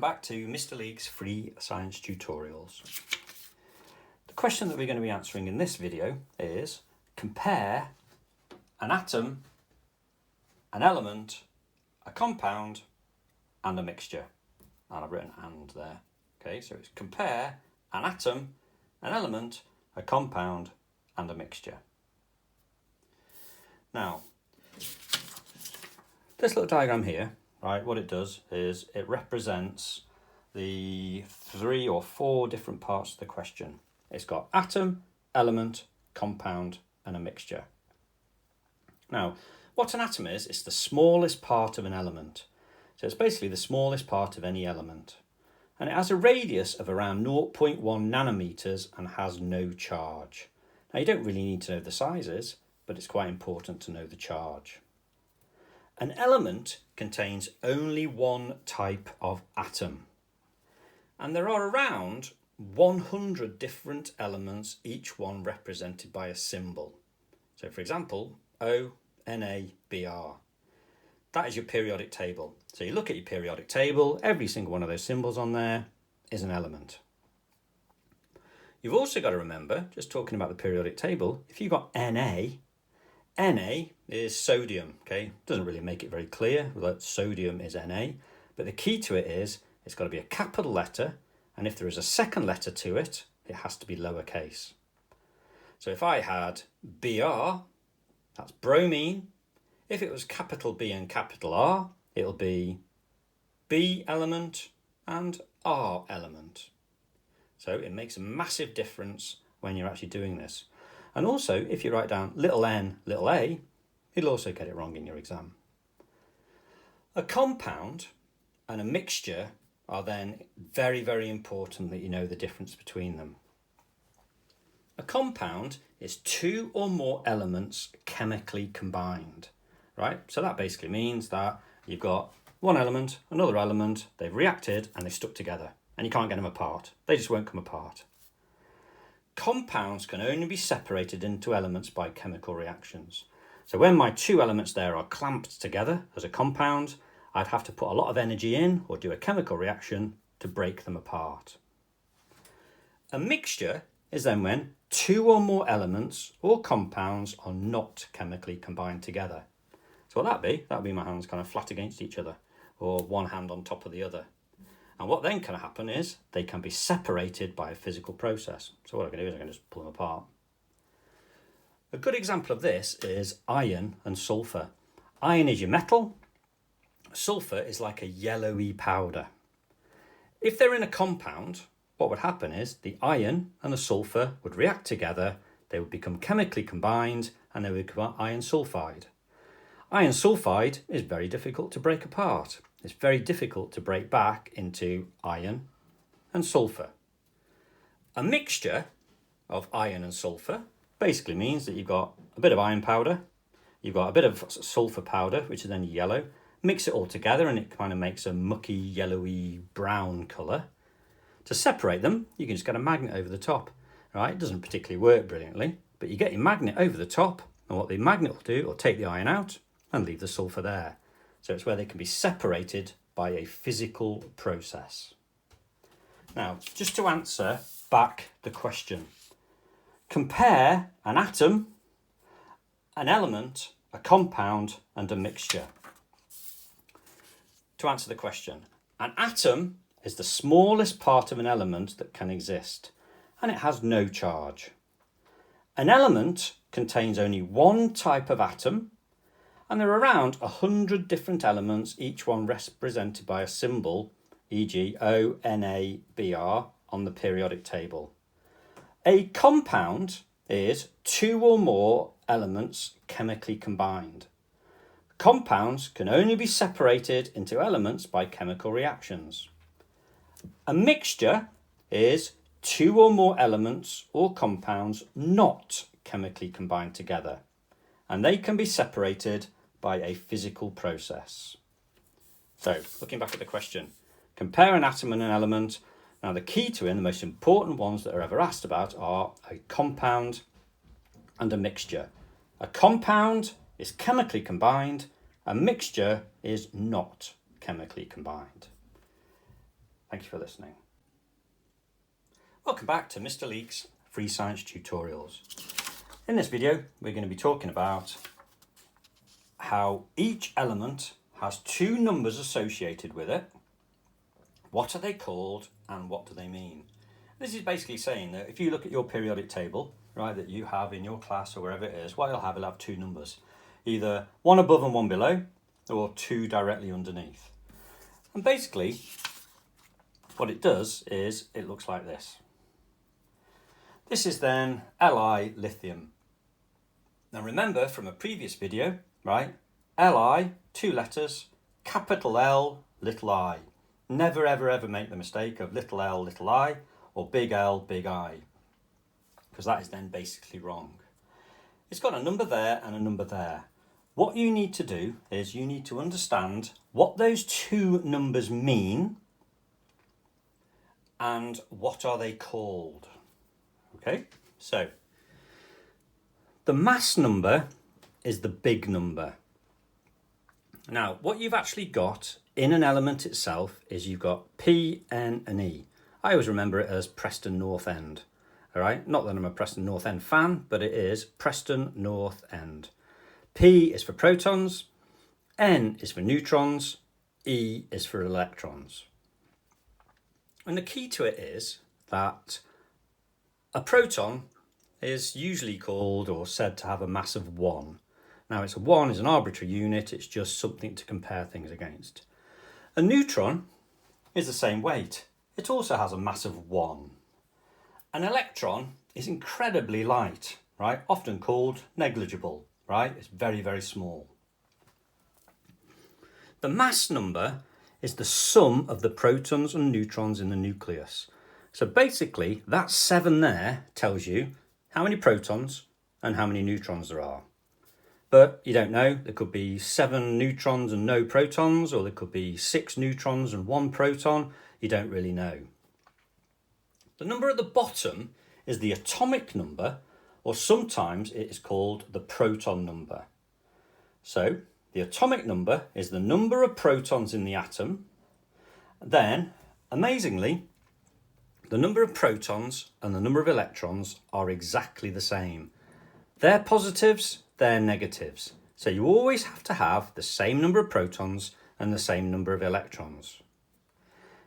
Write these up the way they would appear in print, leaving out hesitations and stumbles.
back to Mr. Leek's free science tutorials. The question that we're going to be answering in this video is compare an atom, an element, a compound and a mixture. And I've written and there. Okay, so it's compare an atom, an element, a compound and a mixture. Now, this little diagram here, right, what it does is it represents the 3 or 4 different parts of the question. It's got atom, element, compound, and a mixture. Now, what an atom is, it's the smallest part of an element. So it's basically the smallest part of any element. And it has a radius of around 0.1 nanometers and has no charge. Now, you don't really need to know the sizes, but it's quite important to know the charge. An element contains only one type of atom. And there are around 100 different elements, each one represented by a symbol. So for example, O, Na, Br. That is your periodic table. So you look at your periodic table, every single one of those symbols on there is an element. You've also got to remember, just talking about the periodic table, if you've got Na is sodium, okay? Doesn't really make it very clear that sodium is Na, but the key to it is it's got to be a capital letter, and if there is a second letter to it, it has to be lowercase. So if I had Br, that's bromine. If it was capital B and capital R, it'll be B element and R element. So it makes a massive difference when you're actually doing this. And also, if you write down little n, little a, you'll also get it wrong in your exam. A compound and a mixture are then very, very important that you know the difference between them. A compound is 2 or more elements chemically combined, right? So that basically means that you've got one element, another element, they've reacted and they stuck together and you can't get them apart. They just won't come apart. Compounds can only be separated into elements by chemical reactions. So when my 2 elements there are clamped together as a compound, I'd have to put a lot of energy in or do a chemical reaction to break them apart. A mixture is then when 2 or more elements or compounds are not chemically combined together. So what that'd be? That'd be my hands kind of flat against each other or one hand on top of the other. And what then can happen is they can be separated by a physical process. So what I can do is I can just pull them apart. A good example of this is iron and sulfur. Iron is your metal. Sulfur is like a yellowy powder. If they're in a compound, what would happen is the iron and the sulfur would react together, they would become chemically combined and they would become iron sulfide. Iron sulfide is very difficult to break apart. It's very difficult to break back into iron and sulfur. A mixture of iron and sulfur basically means that you've got a bit of iron powder, you've got a bit of sulfur powder, which is then yellow, mix it all together and it kind of makes a mucky, yellowy, brown colour. To separate them, you can just get a magnet over the top, right? It doesn't particularly work brilliantly, but you get your magnet over the top and what the magnet will do will take the iron out and leave the sulfur there. So it's where they can be separated by a physical process. Now, just to answer back the question, compare an atom, an element, a compound, and a mixture. To answer the question, an atom is the smallest part of an element that can exist, and it has no charge. An element contains only one type of atom, and there are around 100 different elements, each one represented by a symbol, e.g. O, Na, Br, on the periodic table. A compound is 2 or more elements chemically combined. Compounds can only be separated into elements by chemical reactions. A mixture is 2 or more elements or compounds not chemically combined together, and they can be separated by a physical process. So, looking back at the question, compare an atom and an element. Now, the key to it, and the most important ones that are ever asked about, are a compound and a mixture. A compound is chemically combined, a mixture is not chemically combined. Thank you for listening. Welcome back to Mr. Leek's Free Science Tutorials. In this video, we're going to be talking about how each element has two numbers associated with it. What are they called and what do they mean? This is basically saying that if you look at your periodic table, right, that you have in your class or wherever it is, what it'll have two numbers. Either one above and one below, or two directly underneath. And basically, what it does is it looks like this. This is then Li lithium. Now remember from a previous video, right? Li, two letters, capital L, little I. Never ever ever make the mistake of little l, little I, or big L, big I, because that is then basically wrong. It's got a number there and a number there. What you need to do is you need to understand what those two numbers mean and what are they called. Okay, so the mass number is the big number. Now, what you've actually got in an element itself is you've got P, N and E. I always remember it as Preston North End. All right, not that I'm a Preston North End fan, but it is Preston North End. P is for protons, N is for neutrons, E is for electrons. And the key to it is that a proton is usually called or said to have a mass of 1. Now, it's 1 is an arbitrary unit, it's just something to compare things against. A neutron is the same weight. It also has a mass of 1. An electron is incredibly light, right? Often called negligible, right? It's very, very small. The mass number is the sum of the protons and neutrons in the nucleus. So basically, that 7 there tells you how many protons and how many neutrons there are. But you don't know, there could be 7 neutrons and no protons, or there could be 6 neutrons and 1 proton. You don't really know. The number at the bottom is the atomic number, or sometimes it is called the proton number. So the atomic number is the number of protons in the atom. Then, amazingly, the number of protons and the number of electrons are exactly the same. They're positives, they're negatives. So you always have to have the same number of protons and the same number of electrons.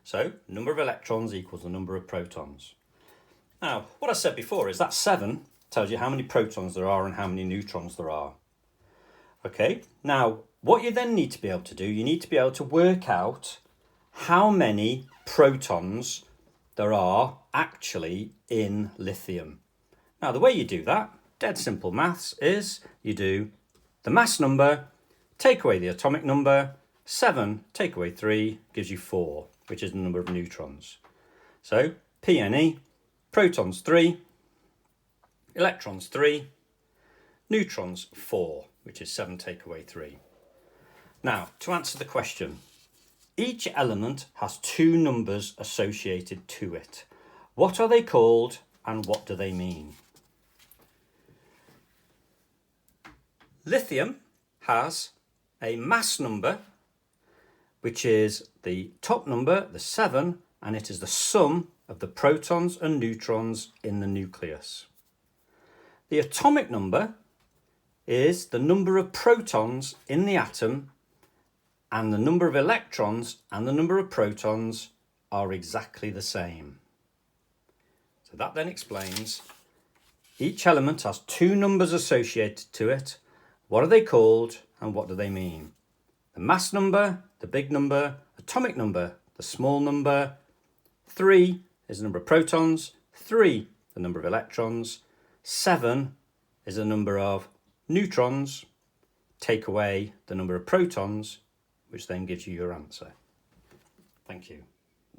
So number of electrons equals the number of protons. Now, what I said before is that 7 tells you how many protons there are and how many neutrons there are. Okay, now what you then need to be able to do, you need to be able to work out how many protons there are actually in lithium. Now, the way you do that, dead simple maths, is you do the mass number, take away the atomic number, 7 take away 3 gives you 4, which is the number of neutrons. So PNE, protons 3, electrons 3, neutrons 4, which is 7 take away 3. Now, to answer the question, each element has two numbers associated to it. What are they called and what do they mean? Lithium has a mass number, which is the top number, the 7, and it is the sum of the protons and neutrons in the nucleus. The atomic number is the number of protons in the atom, and the number of electrons and the number of protons are exactly the same. So that then explains each element has two numbers associated to it. What are they called and what do they mean? The mass number, the big number, atomic number, the small number. 3 is the number of protons, 3 the number of electrons, 7 is the number of neutrons, take away the number of protons, which then gives you your answer. Thank you.